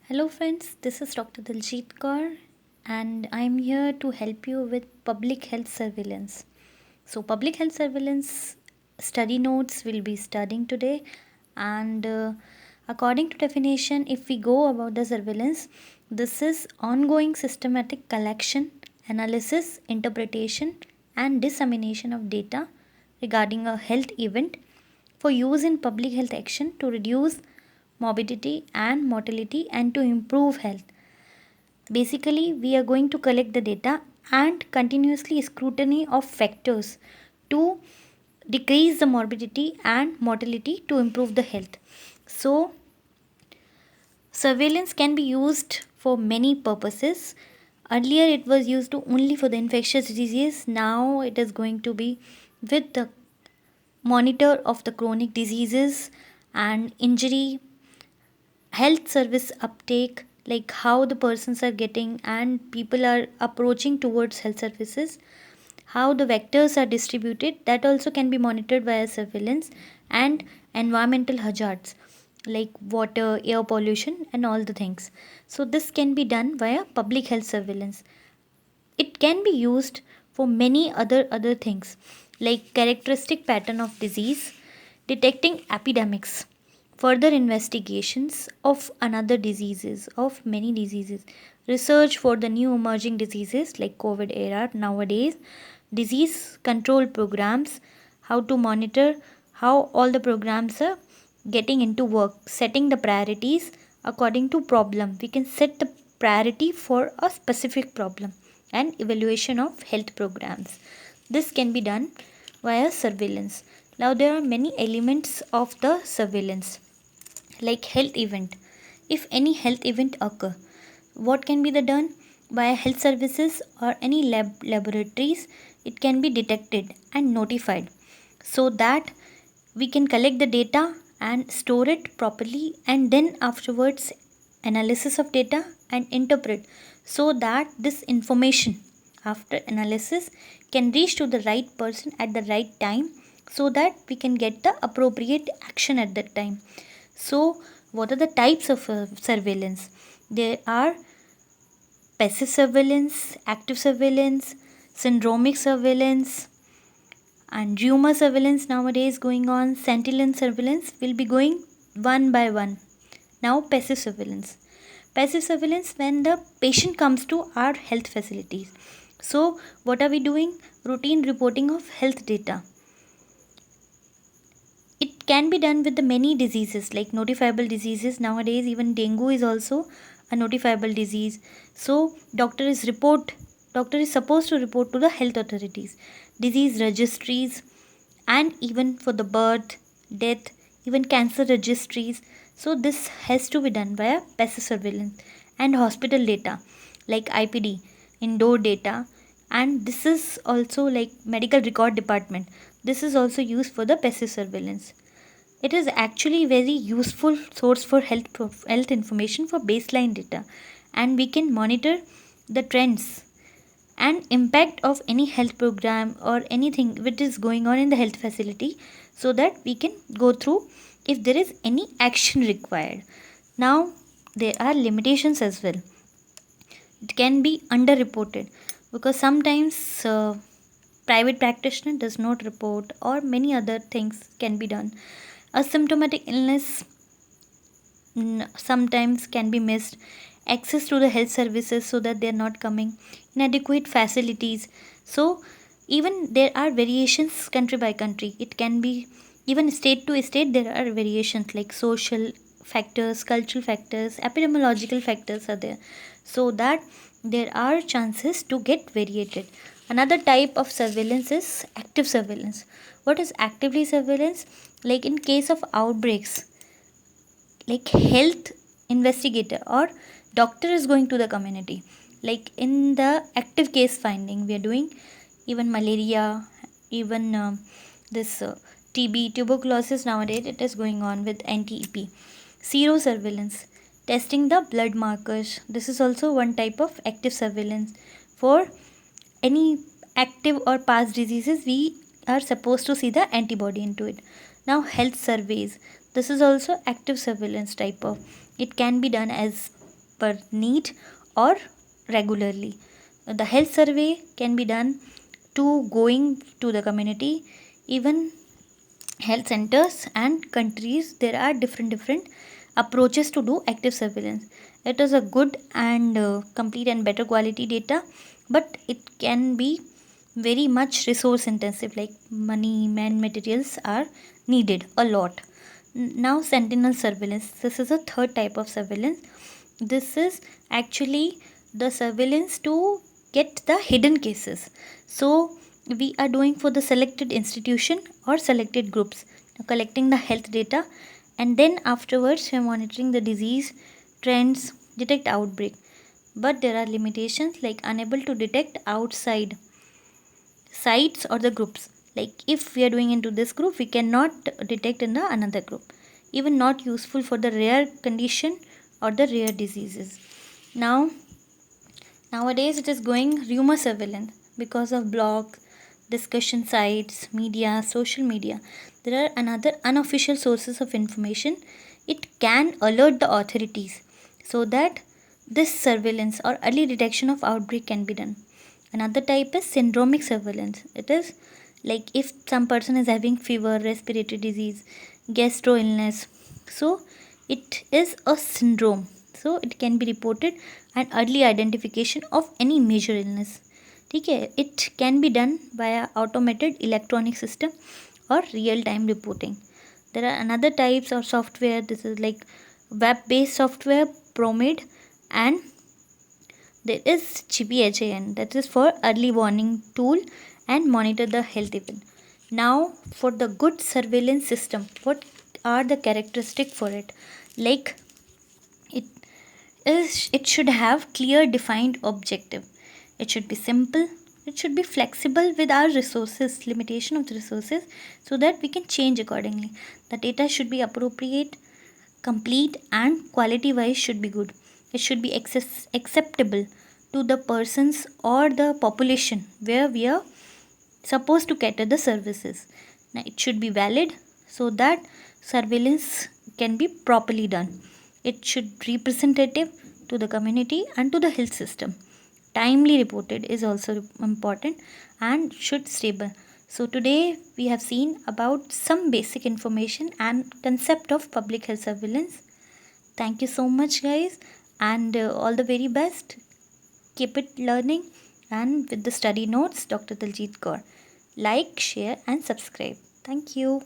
Hello friends, this is Dr Daljeet Kaur and I'm here to help you with public health surveillance. So public health surveillance study notes we'll be studying today and according to definition if we go about the surveillance, this is ongoing systematic collection, analysis, interpretation and dissemination of data regarding a health event for use in public health action to reduce morbidity and mortality and to improve health. Basically, we are going to collect the data and continuously scrutiny of factors to decrease the morbidity and mortality to improve the health. So, surveillance can be used for many purposes. Earlier, it was used only for the infectious diseases. Now, it is going to be with the monitor of the chronic diseases and injury health service uptake, like how the persons are getting and people are approaching towards health services, how the vectors are distributed, that also can be monitored via surveillance. And environmental hazards like water, air pollution and all the things, so this can be done via public health surveillance. It can be used for many other things like characteristic pattern of disease, detecting epidemics, further investigations of another diseases, of many diseases, research for the new emerging diseases like covid era nowadays, disease control programs, how to monitor, how all the programs are getting into work, setting the priorities according to problem. We can set the priority for a specific problem and evaluation of health programs. This can be done via surveillance. Now there are many elements of the surveillance like health event. If any health event occur, what can be the done by health services or any laboratories? It can be detected and notified so that we can collect the data and store it properly, and then afterwards analysis of data and interpret so that this information after analysis can reach to the right person at the right time so that we can get the appropriate action at that time. So what are the types of surveillance? There are passive surveillance, active surveillance, syndromic surveillance, and rumor surveillance nowadays going on. Sentinel surveillance will be going one by one. Now passive surveillance. Passive surveillance when the patient comes to our health facilities. So what are we doing? Routine reporting of health data. It can be done with the many diseases like notifiable diseases. Nowadays even dengue is also a notifiable disease. So doctor is supposed to report to the health authorities, disease registries, and even for the birth, death, even cancer registries. So this has to be done via passive surveillance. And hospital data like IPD, indoor data, and this is also like medical record department. This is also used for the passive surveillance. It is actually very useful source for health information for baseline data, and we can monitor the trends and impact of any health program or anything which is going on in the health facility so that we can go through if there is any action required. Now there are limitations as well. It can be underreported because sometimes private practitioner does not report or many other things can be done. Asymptomatic illness sometimes can be missed. Access to the health services so that they are not coming. Inadequate facilities. So even there are variations country by country. It can be even state to state. There are variations like social factors, cultural factors, epidemiological factors are there, so that there are chances to get variated. Another type of surveillance is active surveillance. What is actively surveillance? Like in case of outbreaks, like health investigator or doctor is going to the community, like in the active case finding we are doing, even malaria, even this TB, tuberculosis, nowadays it is going on with NTEP. Zero surveillance, testing the blood markers. This is also one type of active surveillance. For any active or past diseases we are supposed to see the antibody into it. Now health surveys, this is also active surveillance type of. It can be done as per need or regularly. The health survey can be done to going to the community, even health centers and countries. There are different approaches to do active surveillance. It is a good and complete and better quality data, but it can be very much resource intensive, like money, man, materials are needed a lot. Now sentinel surveillance, this is a third type of surveillance. This is actually the surveillance to get the hidden cases. So we are doing for the selected institution or selected groups, collecting the health data, and then afterwards we are monitoring the disease trends, detect outbreak. But there are limitations, like unable to detect outside sites or the groups. Like if we are doing into this group, we cannot detect in the another group. Even not useful for the rare condition or the rare diseases. Now nowadays it is going rumor surveillance because of blogs, discussion sites, media, social media. There are another unofficial sources of information. It can alert the authorities so that this surveillance or early detection of outbreak can be done. Another type is syndromic surveillance. It is like if some person is having fever, respiratory disease, gastro illness, so it is a syndrome. So it can be reported and early identification of any major illness. Okay, it can be done via automated electronic system or real time reporting. There are another types of software. This is like web based software, ProMed, and there is GPHAN, that is for early warning tool and monitor the health event. Now for the good surveillance system, what are the characteristic for it? Like it should have clear defined objective. It should be simple. It should be flexible with our resources, limitation of the resources, so that we can change accordingly. The data should be appropriate, complete, and quality wise should be good. It should be acceptable to the persons or the population where we are supposed to cater the services. Now it should be valid so that surveillance can be properly done. It should representative to the community and to the health system. Timely reported is also important and should stable. So today we have seen about some basic information and concept of public health surveillance. Thank you so much guys, and all the very best. Keep it learning and with the study notes, Dr. Daljeet Kaur. Like, share and subscribe. Thank you.